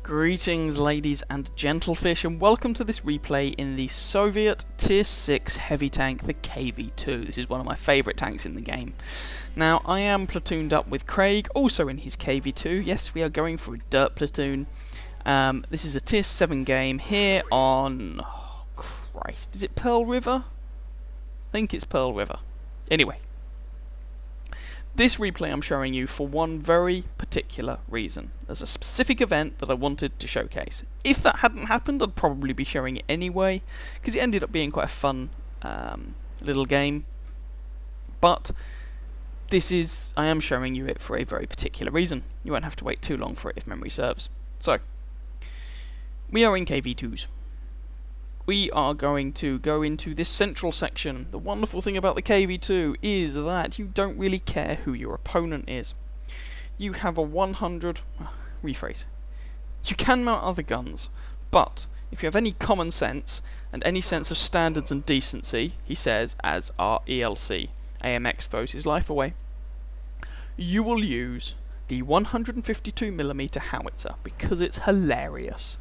Greetings ladies and gentlefish, and welcome to this replay in the Soviet Tier 6 heavy tank, the KV-2. This is one of my favourite tanks in the game. Now, I am platooned up with Craig, also in his KV-2. Yes, we are going for a dirt platoon. This is a Tier 7 game here on... oh, Christ, is it Pearl River? I think it's Pearl River. Anyway. This replay I'm showing you for one very particular reason. There's a specific event that I wanted to showcase. If that hadn't happened, I'd probably be showing it anyway, because it ended up being quite a fun little game. But I am showing you it for a very particular reason. You won't have to wait too long for it if memory serves. So, we are in KV-2s. We are going to go into this central section. The wonderful thing about the KV-2 is that you don't really care who your opponent is. You have a 100... rephrase. You can mount other guns, but if you have any common sense and any sense of standards and decency, he says, as our ELC, AMX throws his life away, you will use the 152mm howitzer because it's hilarious.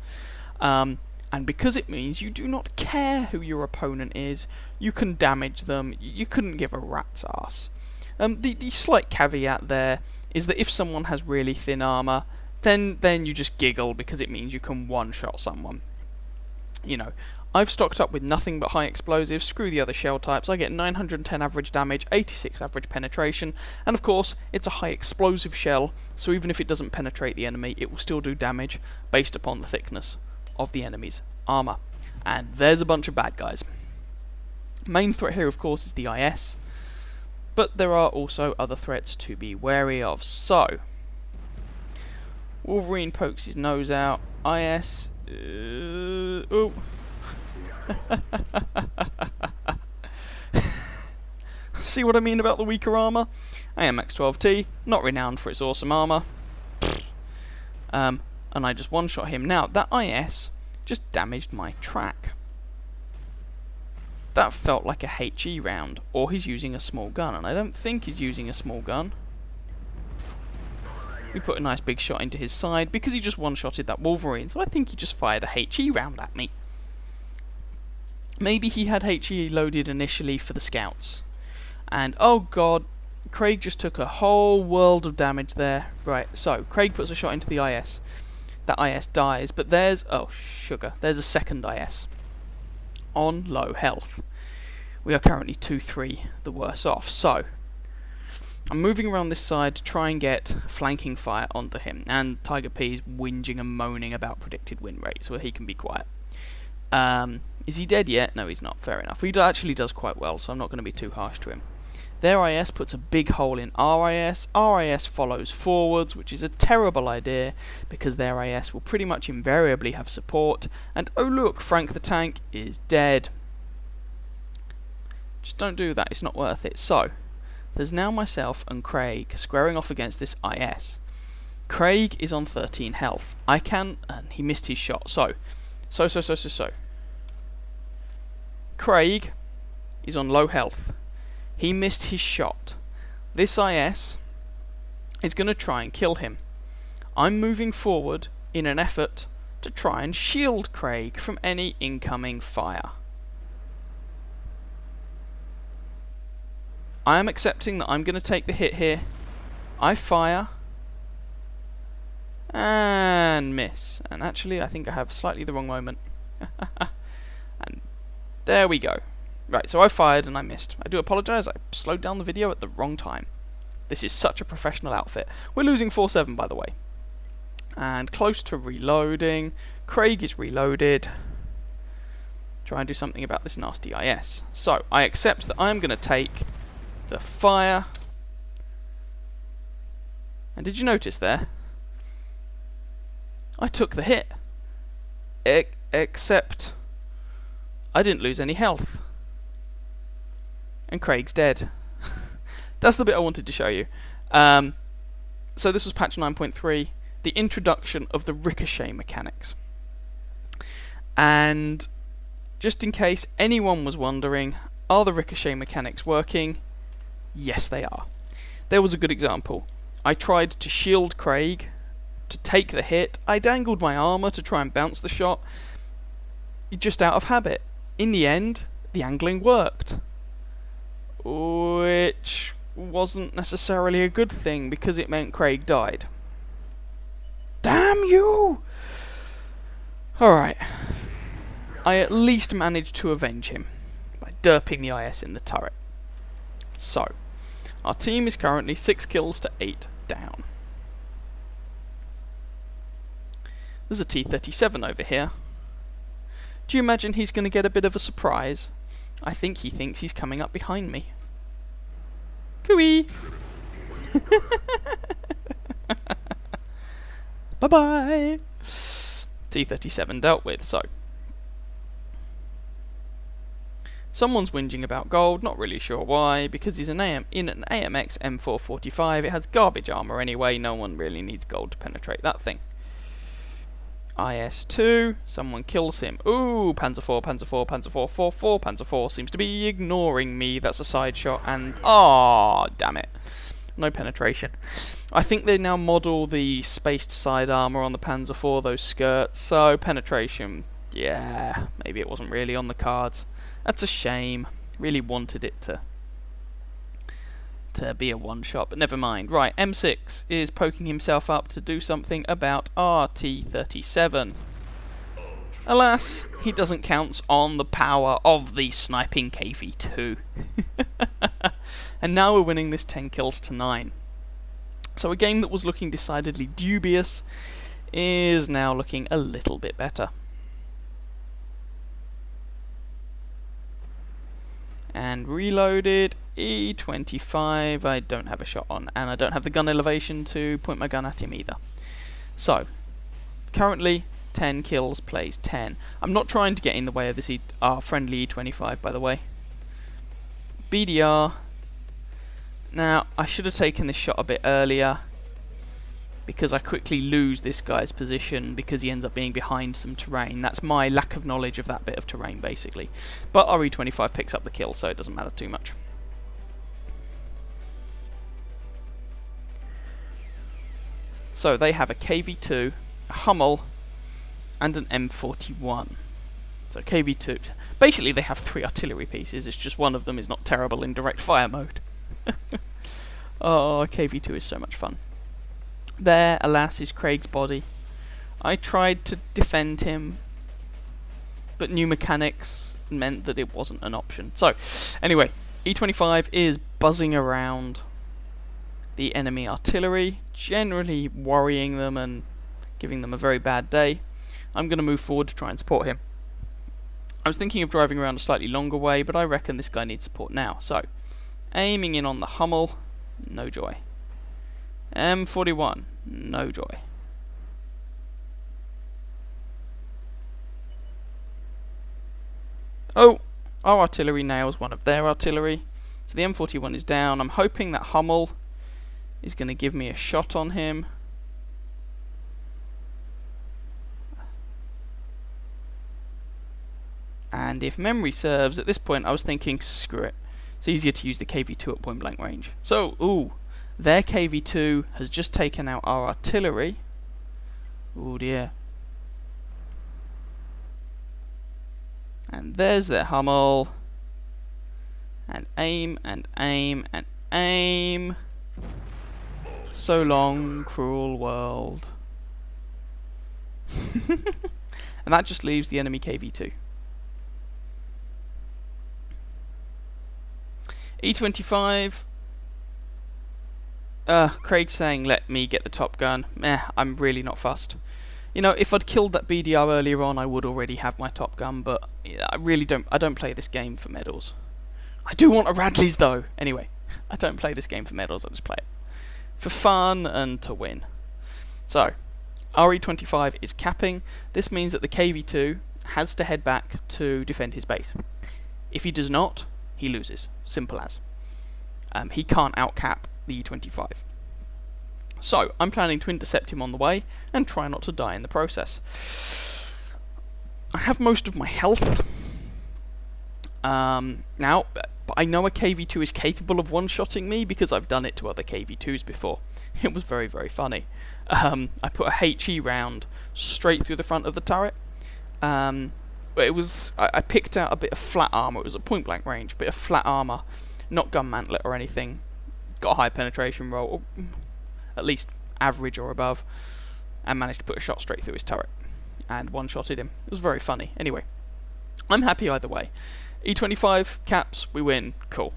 And because it means you do not care who your opponent is, you can damage them, you couldn't give a rat's ass. The slight caveat there is that if someone has really thin armour, then you just giggle because it means you can one-shot someone. You know, I've stocked up with nothing but high explosives, screw the other shell types, I get 910 average damage, 86 average penetration, and of course, it's a high explosive shell, so even if it doesn't penetrate the enemy, it will still do damage based upon the thickness of the enemy's armour. And there's a bunch of bad guys. Main threat here of course is the IS, but there are also other threats to be wary of. So Wolverine pokes his nose out. IS oh. See what I mean about the weaker armour? AMX-12T, not renowned for its awesome armour. And I just one-shot him. Now, that IS just damaged my track. That felt like a HE round, or he's using a small gun, and I don't think he's using a small gun. We put a nice big shot into his side, because he just one-shotted that Wolverine, so I think he just fired a HE round at me. Maybe he had HE loaded initially for the scouts. And, oh god, Craig just took a whole world of damage there. Right, so, Craig puts a shot into the IS. That IS dies, but there's... oh, sugar. There's a second IS. On low health. We are currently 2-3, the worse off. So, I'm moving around this side to try and get flanking fire onto him. And Tiger P is whinging and moaning about predicted win rates, so he can be quiet. Is he dead yet? No, he's not. Fair enough. He actually does quite well, so I'm not going to be too harsh to him. Their IS puts a big hole in our IS. Our IS follows forwards, which is a terrible idea, because their IS will pretty much invariably have support. And oh look, Frank the tank is dead. Just don't do that, it's not worth it. So, there's now myself and Craig squaring off against this IS. Craig is on 13 health. I can... and he missed his shot. So. Craig is on low health. He missed his shot. This IS is going to try and kill him. I'm moving forward in an effort to try and shield Craig from any incoming fire. I am accepting that I'm going to take the hit here. I fire. And miss. And actually, I think I have slightly the wrong moment. And there we go. Right, so I fired and I missed. I do apologise, I slowed down the video at the wrong time. This is such a professional outfit. We're losing 4-7 by the way. And close to reloading. Craig is reloaded. Try and do something about this nasty IS. So, I accept that I'm going to take the fire. And did you notice there? I took the hit. Except I didn't lose any health. And Craig's dead. That's the bit I wanted to show you. So this was patch 9.3, the introduction of the ricochet mechanics. And just in case anyone was wondering, are the ricochet mechanics working? Yes, they are. There was a good example. I tried to shield Craig to take the hit. I dangled my armour to try and bounce the shot, just out of habit. In the end, the angling worked, which wasn't necessarily a good thing because it meant Craig died. Damn you! Alright. I at least managed to avenge him by derping the IS in the turret. So, our team is currently 6 kills to 8 down. There's a T-37 over here. Do you imagine he's going to get a bit of a surprise? I think he thinks he's coming up behind me. Cooey! Bye-bye! T-37 dealt with, so. Someone's whinging about gold, not really sure why, because he's in an AMX M445. It has garbage armour anyway, no one really needs gold to penetrate that thing. IS-2, someone kills him. Ooh, Panzer IV, Panzer IV, Panzer IV, 4, Panzer IV seems to be ignoring me. That's a side shot, and ah, damn it. No penetration. I think they now model the spaced side armour on the Panzer IV, those skirts, so penetration, yeah, maybe it wasn't really on the cards. That's a shame. Really wanted it to be a one-shot, but never mind. Right, M6 is poking himself up to do something about RT-37. Alas, he doesn't count on the power of the sniping KV-2. And now we're winning this 10 kills to 9. So a game that was looking decidedly dubious is now looking a little bit better. And reloaded, E25, I don't have a shot on, and I don't have the gun elevation to point my gun at him either. So, currently, 10 kills plays 10. I'm not trying to get in the way of this friendly E25, by the way. BDR. Now, I should have taken this shot a bit earlier, because I quickly lose this guy's position because he ends up being behind some terrain. That's my lack of knowledge of that bit of terrain, basically. But RE25 picks up the kill, so it doesn't matter too much. So they have a KV-2, a Hummel, and an M41. So KV-2... Basically, they have 3 artillery pieces. It's just one of them is not terrible in direct fire mode. Oh, KV-2 is so much fun. There, alas, is Craig's body. I tried to defend him, but new mechanics meant that it wasn't an option. So, anyway, E25 is buzzing around the enemy artillery, generally worrying them and giving them a very bad day. I'm going to move forward to try and support him. I was thinking of driving around a slightly longer way, but I reckon this guy needs support now. So, aiming in on the Hummel, no joy. M41, no joy. Oh, our artillery nails one of their artillery. So the M41 is down. I'm hoping that Hummel is going to give me a shot on him. And if memory serves, at this point I was thinking, screw it. It's easier to use the KV-2 at point blank range. So, ooh. Their KV-2 has just taken out our artillery. Oh dear. And there's their Hummel. And aim, and aim, and aim. So long, cruel world. And that just leaves the enemy KV-2. E25... Craig's saying, let me get the top gun. Meh, I'm really not fussed. You know, if I'd killed that BDR earlier on, I would already have my top gun, but yeah, I don't play this game for medals. I do want a Radley's, though. Anyway, I don't play this game for medals, I just play it for fun and to win. So, RE25 is capping. This means that the KV-2 has to head back to defend his base. If he does not, he loses. Simple as. He can't outcap the E25. So, I'm planning to intercept him on the way and try not to die in the process. I have most of my health. Now, but I know a KV-2 is capable of one-shotting me because I've done it to other KV-2s before. It was very, very funny. I put a HE round straight through the front of the turret. It was I picked out a bit of flat armor. It was at point blank range, a bit of flat armor, not gun mantlet or anything. Got a high penetration roll, or at least average or above, and managed to put a shot straight through his turret and one-shotted him. It was very funny. Anyway, I'm happy either way. E25 caps, we win. Cool.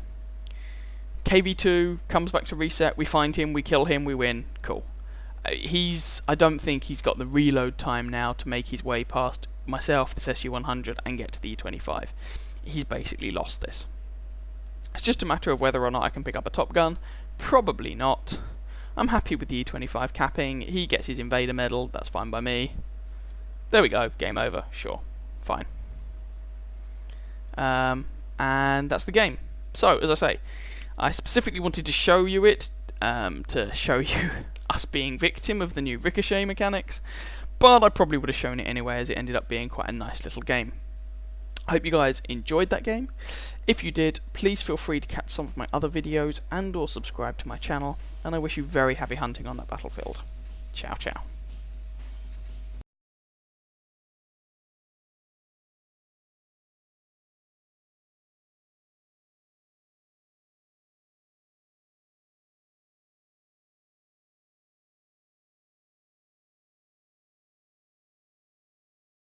KV-2 comes back to reset. We find him, we kill him, we win. Cool. I don't think he's got the reload time now to make his way past myself, this SU-100, and get to the E25. He's basically lost this. It's just a matter of whether or not I can pick up a Top Gun. Probably not. I'm happy with the E25 capping. He gets his Invader medal. That's fine by me. There we go. Game over. Sure. Fine. And that's the game. So, as I say, I specifically wanted to show you it, to show you us being victim of the new ricochet mechanics, but I probably would have shown it anyway, as it ended up being quite a nice little game. I hope you guys enjoyed that game. If you did, please feel free to catch some of my other videos and or subscribe to my channel, and I wish you very happy hunting on that battlefield. Ciao ciao.